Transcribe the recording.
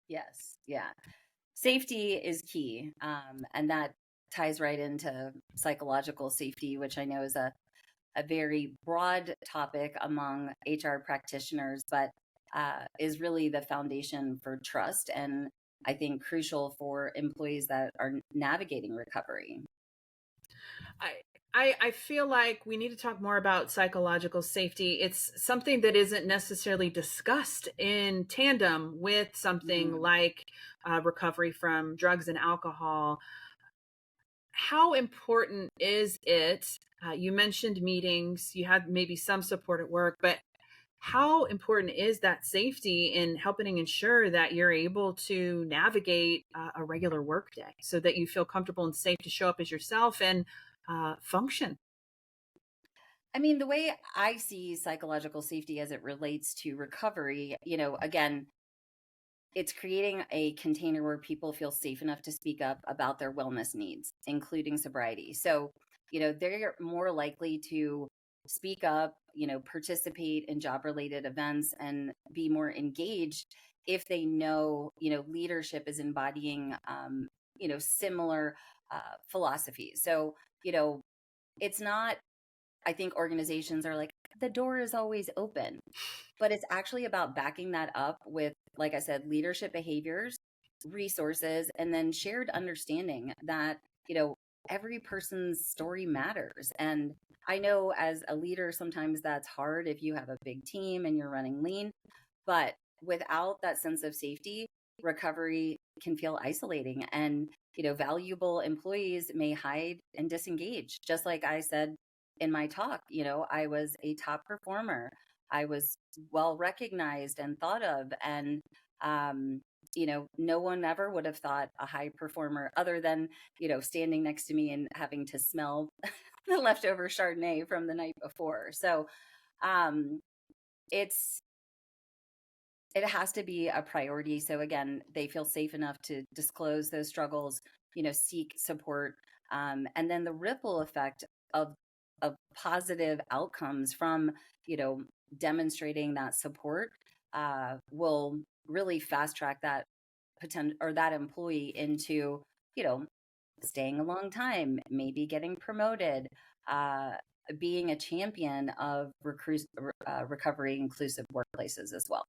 Yes. Yeah. Safety is key. And that ties right into psychological safety, which I know is a very broad topic among HR practitioners, but is really the foundation for trust and I think crucial for employees that are navigating recovery. I, I feel like we need to talk more about psychological safety. It's something that isn't necessarily discussed in tandem with something Mm. like recovery from drugs and alcohol. How important is it? You mentioned meetings, you had maybe some support at work, but how important is that safety in helping ensure that you're able to navigate a regular workday so that you feel comfortable and safe to show up as yourself and function? I mean, the way I see psychological safety as it relates to recovery, again, it's creating a container where people feel safe enough to speak up about their wellness needs, including sobriety. So, they're more likely to speak up, participate in job related events and be more engaged if they know, leadership is embodying, similar philosophies. So, it's not, I think organizations are like, the door is always open, but it's actually about backing that up with, like I said, leadership behaviors, resources, and then shared understanding that, you know, every person's story matters. And I know as a leader, sometimes that's hard if you have a big team and you're running lean, but without that sense of safety, recovery can feel isolating and, valuable employees may hide and disengage. Just like I said in my talk, I was a top performer. I was well recognized and thought of. And, no one ever would have thought a high performer other than, standing next to me and having to smell the leftover Chardonnay from the night before. So, um, it's, it has to be a priority. So again, they feel safe enough to disclose those struggles, seek support, and then the ripple effect of positive outcomes from you know demonstrating that support will really fast track that potential or that employee into you know staying a long time, maybe getting promoted, uh, being a champion of recovery inclusive workplaces as well.